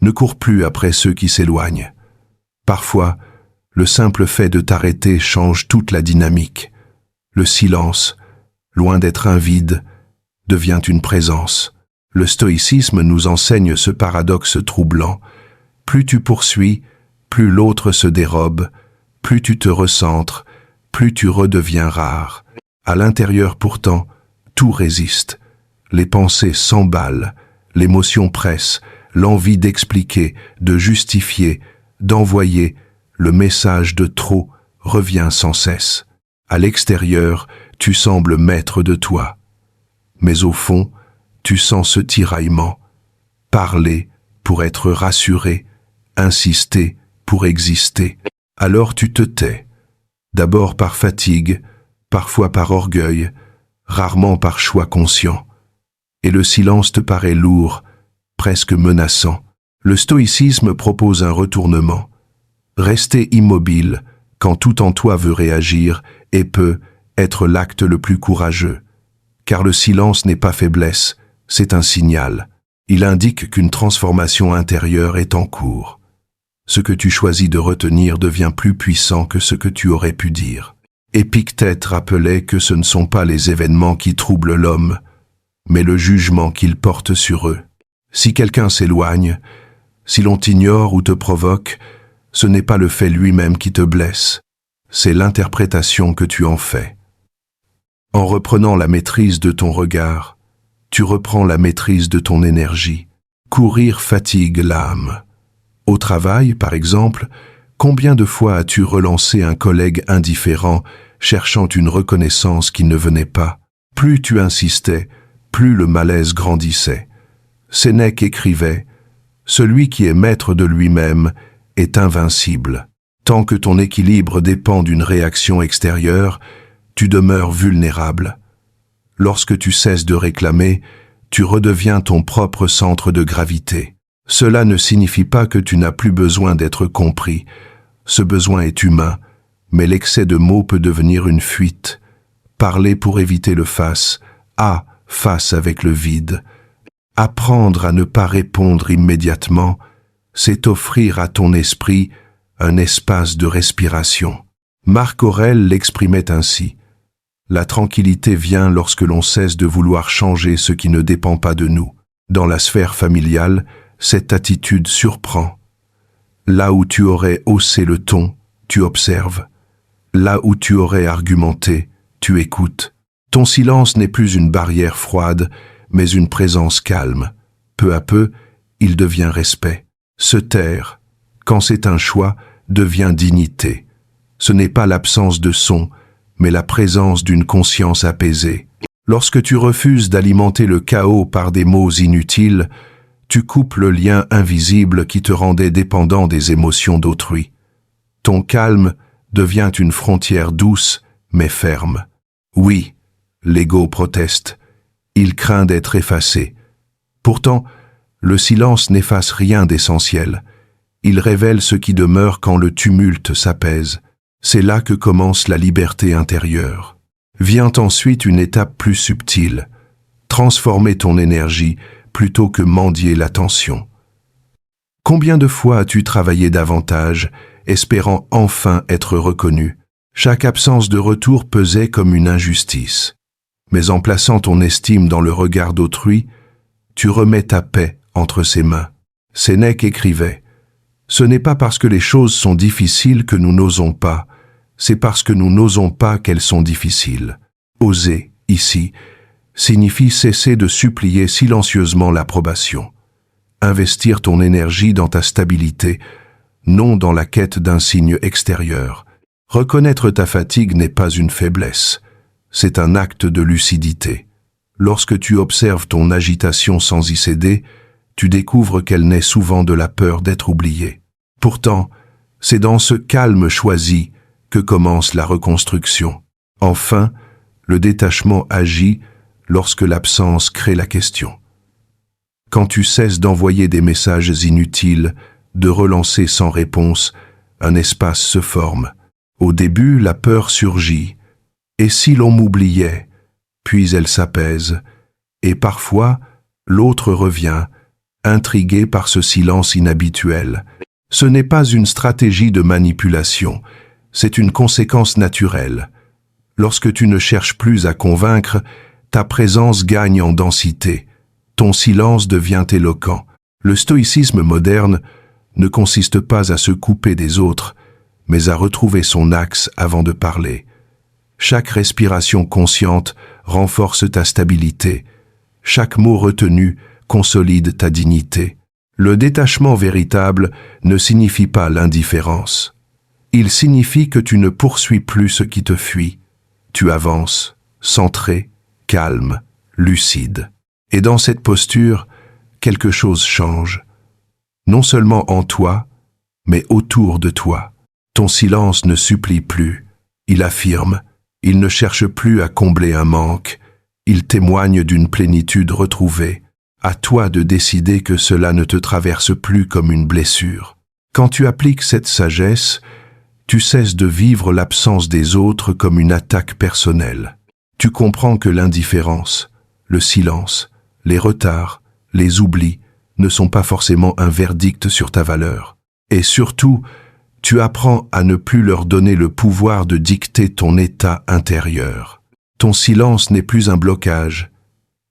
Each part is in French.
Ne cours plus après ceux qui s'éloignent. Parfois, le simple fait de t'arrêter change toute la dynamique. Le silence, loin d'être un vide, devient une présence. Le stoïcisme nous enseigne ce paradoxe troublant. Plus tu poursuis, plus l'autre se dérobe, plus tu te recentres, plus tu redeviens rare. À l'intérieur pourtant, tout résiste. Les pensées s'emballent, l'émotion presse, l'envie d'expliquer, de justifier, d'envoyer, le message de trop revient sans cesse. À l'extérieur, tu sembles maître de toi. Mais au fond, tu sens ce tiraillement. Parler pour être rassuré, insister pour exister. Alors tu te tais. D'abord par fatigue, parfois par orgueil, rarement par choix conscient. Et le silence te paraît lourd, presque menaçant. Le stoïcisme propose un retournement. Rester immobile, quand tout en toi veut réagir, et peut être l'acte le plus courageux. Car le silence n'est pas faiblesse, c'est un signal. Il indique qu'une transformation intérieure est en cours. Ce que tu choisis de retenir devient plus puissant que ce que tu aurais pu dire. Épictète rappelait que ce ne sont pas les événements qui troublent l'homme, mais le jugement qu'il porte sur eux. Si quelqu'un s'éloigne, si l'on t'ignore ou te provoque, ce n'est pas le fait lui-même qui te blesse, c'est l'interprétation que tu en fais. En reprenant la maîtrise de ton regard, tu reprends la maîtrise de ton énergie. Courir fatigue l'âme. Au travail, par exemple, combien de fois as-tu relancé un collègue indifférent, cherchant une reconnaissance qui ne venait pas? Plus tu insistais, plus le malaise grandissait. Sénèque écrivait « Celui qui est maître de lui-même est invincible. Tant que ton équilibre dépend d'une réaction extérieure, tu demeures vulnérable. Lorsque tu cesses de réclamer, tu redeviens ton propre centre de gravité. Cela ne signifie pas que tu n'as plus besoin d'être compris. Ce besoin est humain, mais l'excès de mots peut devenir une fuite. Parler pour éviter le face avec le vide. Apprendre à ne pas répondre immédiatement, c'est offrir à ton esprit un espace de respiration. Marc Aurèle l'exprimait ainsi. La tranquillité vient lorsque l'on cesse de vouloir changer ce qui ne dépend pas de nous. Dans la sphère familiale, cette attitude surprend. Là où tu aurais haussé le ton, tu observes. Là où tu aurais argumenté, tu écoutes. Ton silence n'est plus une barrière froide, mais une présence calme. Peu à peu, il devient respect. Se taire, quand c'est un choix, devient dignité. Ce n'est pas l'absence de son, mais la présence d'une conscience apaisée. Lorsque tu refuses d'alimenter le chaos par des mots inutiles, tu coupes le lien invisible qui te rendait dépendant des émotions d'autrui. Ton calme devient une frontière douce, mais ferme. Oui, l'ego proteste. Il craint d'être effacé. Pourtant, le silence n'efface rien d'essentiel. Il révèle ce qui demeure quand le tumulte s'apaise. C'est là que commence la liberté intérieure. Vient ensuite une étape plus subtile. Transformer ton énergie plutôt que mendier l'attention. Combien de fois as-tu travaillé davantage, espérant enfin être reconnu? Chaque absence de retour pesait comme une injustice. Mais en plaçant ton estime dans le regard d'autrui, tu remets ta paix entre ses mains. Sénèque écrivait « Ce n'est pas parce que les choses sont difficiles que nous n'osons pas, c'est parce que nous n'osons pas qu'elles sont difficiles. » Oser, ici, signifie cesser de supplier silencieusement l'approbation. Investir ton énergie dans ta stabilité, non dans la quête d'un signe extérieur. Reconnaître ta fatigue n'est pas une faiblesse, c'est un acte de lucidité. Lorsque tu observes ton agitation sans y céder, tu découvres qu'elle naît souvent de la peur d'être oublié. Pourtant, c'est dans ce calme choisi que commence la reconstruction. Enfin, le détachement agit lorsque l'absence crée la question. Quand tu cesses d'envoyer des messages inutiles, de relancer sans réponse, un espace se forme. Au début, la peur surgit. Et si l'on m'oubliait? Puis elle s'apaise. Et parfois, l'autre revient, intrigué par ce silence inhabituel. Ce n'est pas une stratégie de manipulation, c'est une conséquence naturelle. Lorsque tu ne cherches plus à convaincre, ta présence gagne en densité. Ton silence devient éloquent. Le stoïcisme moderne ne consiste pas à se couper des autres, mais à retrouver son axe avant de parler. Chaque respiration consciente renforce ta stabilité. Chaque mot retenu consolide ta dignité. Le détachement véritable ne signifie pas l'indifférence. Il signifie que tu ne poursuis plus ce qui te fuit. Tu avances, centré, calme, lucide. Et dans cette posture, quelque chose change. Non seulement en toi, mais autour de toi. Ton silence ne supplie plus, il affirme, il ne cherche plus à combler un manque, il témoigne d'une plénitude retrouvée. À toi de décider que cela ne te traverse plus comme une blessure. Quand tu appliques cette sagesse, tu cesses de vivre l'absence des autres comme une attaque personnelle. Tu comprends que l'indifférence, le silence, les retards, les oublis ne sont pas forcément un verdict sur ta valeur. Et surtout, tu apprends à ne plus leur donner le pouvoir de dicter ton état intérieur. Ton silence n'est plus un blocage,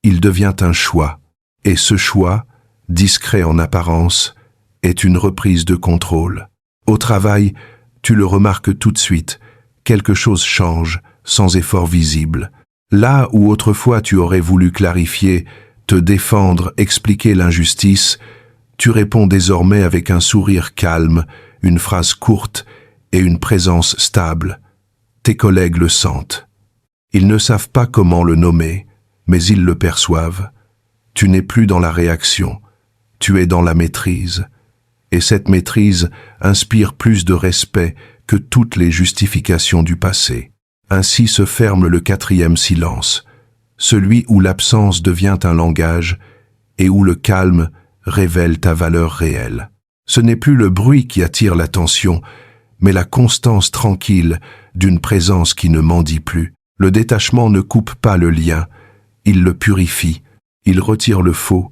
il devient un choix. Et ce choix, discret en apparence, est une reprise de contrôle. Au travail, tu le remarques tout de suite, quelque chose change, sans effort visible. Là où autrefois tu aurais voulu clarifier, te défendre, expliquer l'injustice, tu réponds désormais avec un sourire calme, une phrase courte et une présence stable. Tes collègues le sentent. Ils ne savent pas comment le nommer, mais ils le perçoivent. Tu n'es plus dans la réaction, tu es dans la maîtrise. Et cette maîtrise inspire plus de respect que toutes les justifications du passé. Ainsi se ferme le 4e silence, celui où l'absence devient un langage et où le calme révèle ta valeur réelle. Ce n'est plus le bruit qui attire l'attention, mais la constance tranquille d'une présence qui ne mendie plus. Le détachement ne coupe pas le lien, il le purifie. Il retire le faux,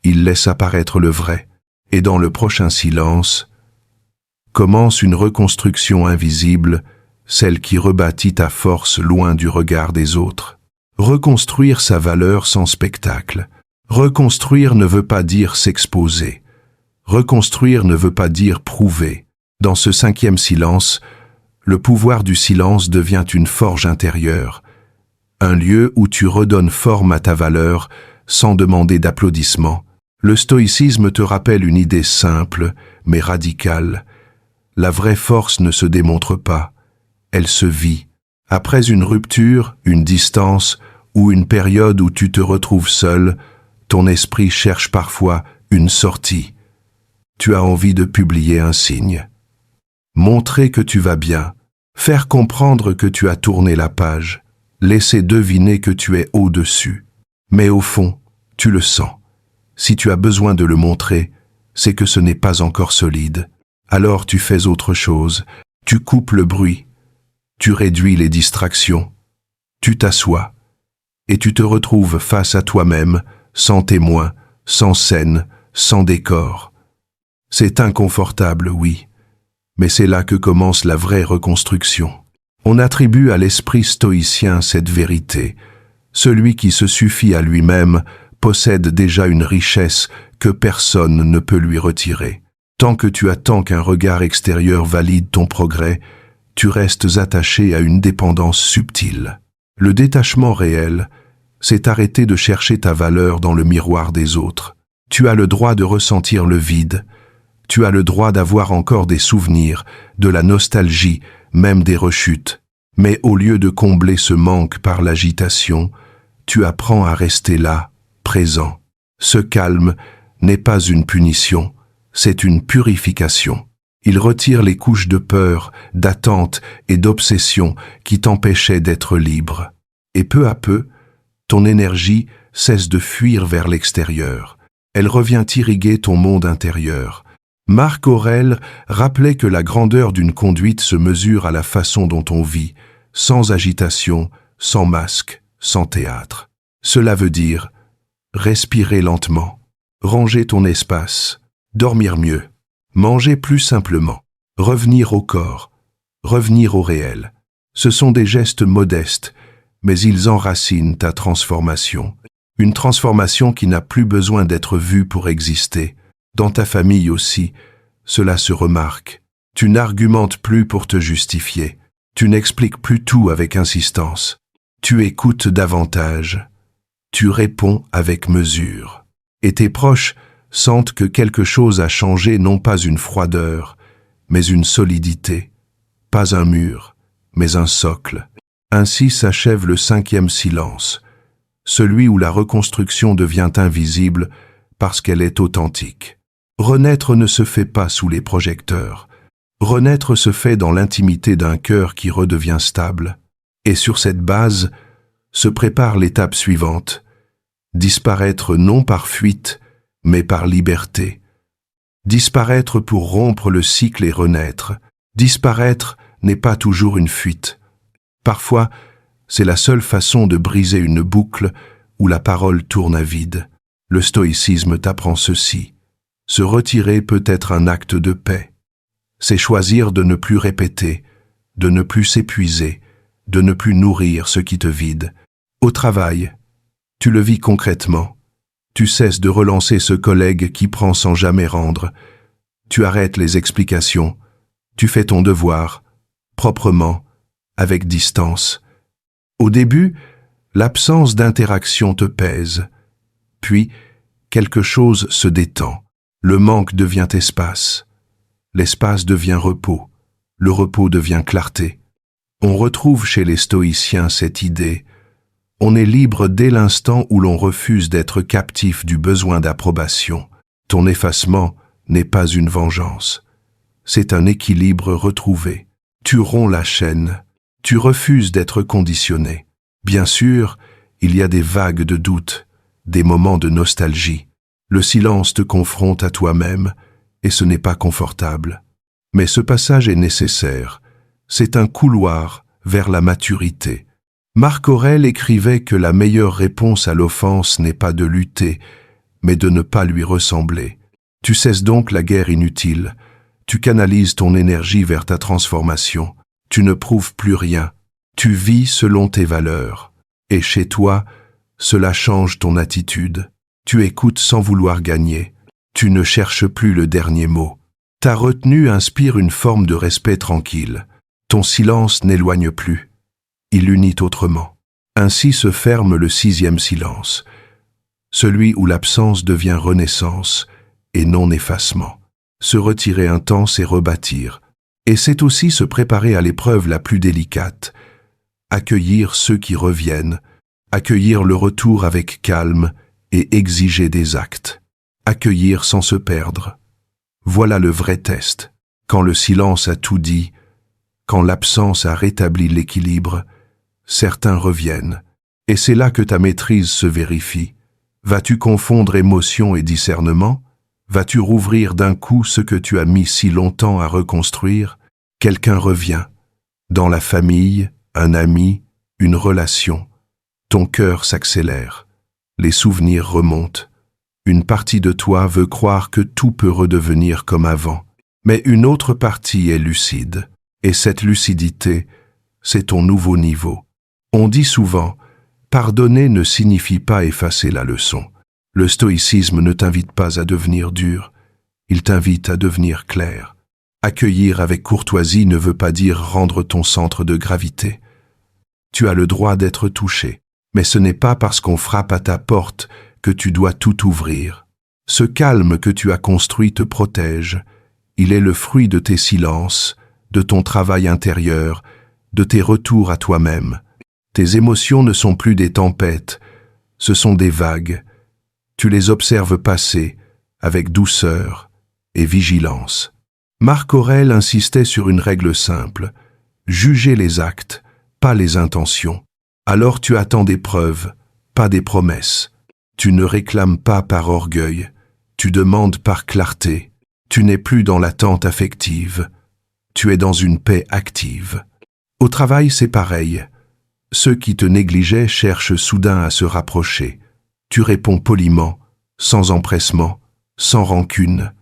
il laisse apparaître le vrai, et dans le prochain silence, commence une reconstruction invisible, celle qui rebâtit ta force loin du regard des autres. Reconstruire sa valeur sans spectacle. Reconstruire ne veut pas dire s'exposer. Reconstruire ne veut pas dire prouver. Dans ce 5e silence, le pouvoir du silence devient une forge intérieure, un lieu où tu redonnes forme à ta valeur, sans demander d'applaudissements. Le stoïcisme te rappelle une idée simple, mais radicale. La vraie force ne se démontre pas, elle se vit. Après une rupture, une distance, ou une période où tu te retrouves seul, ton esprit cherche parfois une sortie. Tu as envie de publier un signe. Montrer que tu vas bien, faire comprendre que tu as tourné la page, laisser deviner que tu es au-dessus. Mais au fond, tu le sens. Si tu as besoin de le montrer, c'est que ce n'est pas encore solide. Alors tu fais autre chose. Tu coupes le bruit. Tu réduis les distractions. Tu t'assois. Et tu te retrouves face à toi-même, sans témoin, sans scène, sans décor. C'est inconfortable, oui. Mais c'est là que commence la vraie reconstruction. On attribue à l'esprit stoïcien cette vérité. Celui qui se suffit à lui-même possède déjà une richesse que personne ne peut lui retirer. Tant que tu attends qu'un regard extérieur valide ton progrès, tu restes attaché à une dépendance subtile. Le détachement réel, c'est arrêter de chercher ta valeur dans le miroir des autres. Tu as le droit de ressentir le vide. Tu as le droit d'avoir encore des souvenirs, de la nostalgie, même des rechutes. Mais au lieu de combler ce manque par l'agitation, tu apprends à rester là, présent. Ce calme n'est pas une punition, c'est une purification. Il retire les couches de peur, d'attente et d'obsession qui t'empêchaient d'être libre. Et peu à peu, ton énergie cesse de fuir vers l'extérieur. Elle revient irriguer ton monde intérieur. Marc Aurèle rappelait que la grandeur d'une conduite se mesure à la façon dont on vit, sans agitation, sans masque, sans théâtre. Cela veut dire respirer lentement, ranger ton espace, dormir mieux, manger plus simplement, revenir au corps, revenir au réel. Ce sont des gestes modestes, mais ils enracinent ta transformation. Une transformation qui n'a plus besoin d'être vue pour exister. Dans ta famille aussi, cela se remarque. Tu n'argumentes plus pour te justifier. Tu n'expliques plus tout avec insistance. Tu écoutes davantage. Tu réponds avec mesure. Et tes proches sentent que quelque chose a changé, non pas une froideur, mais une solidité. Pas un mur, mais un socle. Ainsi s'achève le 5e silence, celui où la reconstruction devient invisible parce qu'elle est authentique. Renaître ne se fait pas sous les projecteurs. Renaître se fait dans l'intimité d'un cœur qui redevient stable. Et sur cette base se prépare l'étape suivante. Disparaître non par fuite, mais par liberté. Disparaître pour rompre le cycle et renaître. Disparaître n'est pas toujours une fuite. Parfois, c'est la seule façon de briser une boucle où la parole tourne à vide. Le stoïcisme t'apprend ceci. Se retirer peut être un acte de paix. C'est choisir de ne plus répéter, de ne plus s'épuiser, de ne plus nourrir ce qui te vide. Au travail, tu le vis concrètement. Tu cesses de relancer ce collègue qui prend sans jamais rendre. Tu arrêtes les explications. Tu fais ton devoir, proprement, avec distance. Au début, l'absence d'interaction te pèse. Puis, quelque chose se détend. Le manque devient espace. L'espace devient repos. Le repos devient clarté. On retrouve chez les stoïciens cette idée. On est libre dès l'instant où l'on refuse d'être captif du besoin d'approbation. Ton effacement n'est pas une vengeance. C'est un équilibre retrouvé. Tu romps la chaîne. Tu refuses d'être conditionné. Bien sûr, il y a des vagues de doute, des moments de nostalgie. Le silence te confronte à toi-même et ce n'est pas confortable. Mais ce passage est nécessaire. C'est un couloir vers la maturité. Marc Aurèle écrivait que la meilleure réponse à l'offense n'est pas de lutter, mais de ne pas lui ressembler. Tu cesses donc la guerre inutile. Tu canalises ton énergie vers ta transformation. Tu ne prouves plus rien. Tu vis selon tes valeurs. Et chez toi, cela change ton attitude. Tu écoutes sans vouloir gagner. Tu ne cherches plus le dernier mot. Ta retenue inspire une forme de respect tranquille. Ton silence n'éloigne plus. Il unit autrement. Ainsi se ferme le 6e silence, celui où l'absence devient renaissance et non effacement. Se retirer intense et rebâtir. Et c'est aussi se préparer à l'épreuve la plus délicate. Accueillir ceux qui reviennent, accueillir le retour avec calme et exiger des actes. Accueillir sans se perdre. Voilà le vrai test. Quand le silence a tout dit, quand l'absence a rétabli l'équilibre, certains reviennent. Et c'est là que ta maîtrise se vérifie. Vas-tu confondre émotion et discernement ? Vas-tu rouvrir d'un coup ce que tu as mis si longtemps à reconstruire ? Quelqu'un revient. Dans la famille, un ami, une relation. Ton cœur s'accélère. Les souvenirs remontent. Une partie de toi veut croire que tout peut redevenir comme avant. Mais une autre partie est lucide. Et cette lucidité, c'est ton nouveau niveau. On dit souvent, pardonner ne signifie pas effacer la leçon. Le stoïcisme ne t'invite pas à devenir dur, il t'invite à devenir clair. Accueillir avec courtoisie ne veut pas dire rendre ton centre de gravité. Tu as le droit d'être touché, mais ce n'est pas parce qu'on frappe à ta porte que tu dois tout ouvrir. Ce calme que tu as construit te protège. Il est le fruit de tes silences, de ton travail intérieur, de tes retours à toi-même. Tes émotions ne sont plus des tempêtes, ce sont des vagues. Tu les observes passer avec douceur et vigilance. Marc Aurèle insistait sur une règle simple, juger les actes, pas les intentions. Alors tu attends des preuves, pas des promesses. Tu ne réclames pas par orgueil, tu demandes par clarté. Tu n'es plus dans l'attente affective, tu es dans une paix active. Au travail, c'est pareil. Ceux qui te négligeaient cherchent soudain à se rapprocher. Tu réponds poliment, sans empressement, sans rancune.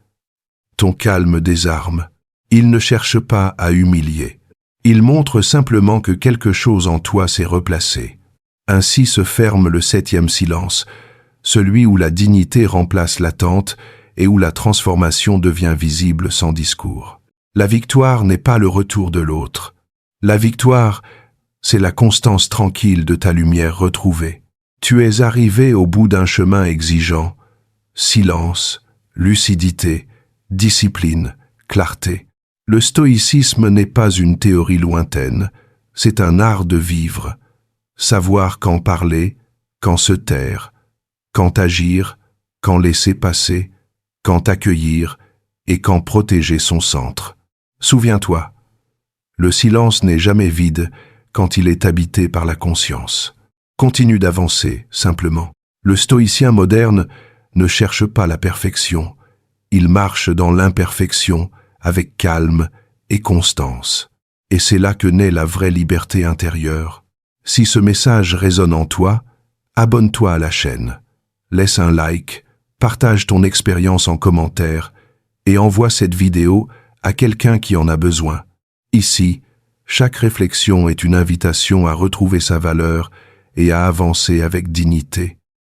Ton calme désarme. Il ne cherche pas à humilier. Il montre simplement que quelque chose en toi s'est replacé. Ainsi se ferme le 7e silence, celui où la dignité remplace l'attente et où la transformation devient visible sans discours. La victoire n'est pas le retour de l'autre. La victoire, c'est la constance tranquille de ta lumière retrouvée. Tu es arrivé au bout d'un chemin exigeant. Silence, lucidité, discipline, clarté. Le stoïcisme n'est pas une théorie lointaine, c'est un art de vivre. Savoir quand parler, quand se taire, quand agir, quand laisser passer, quand accueillir et quand protéger son centre. Souviens-toi, le silence n'est jamais vide quand il est habité par la conscience. Continue d'avancer, simplement. Le stoïcien moderne ne cherche pas la perfection, il marche dans l'imperfection avec calme et constance. Et c'est là que naît la vraie liberté intérieure. Si ce message résonne en toi, abonne-toi à la chaîne. Laisse un like, partage ton expérience en commentaire et envoie cette vidéo à quelqu'un qui en a besoin. Ici, chaque réflexion est une invitation à retrouver sa valeur et à avancer avec dignité.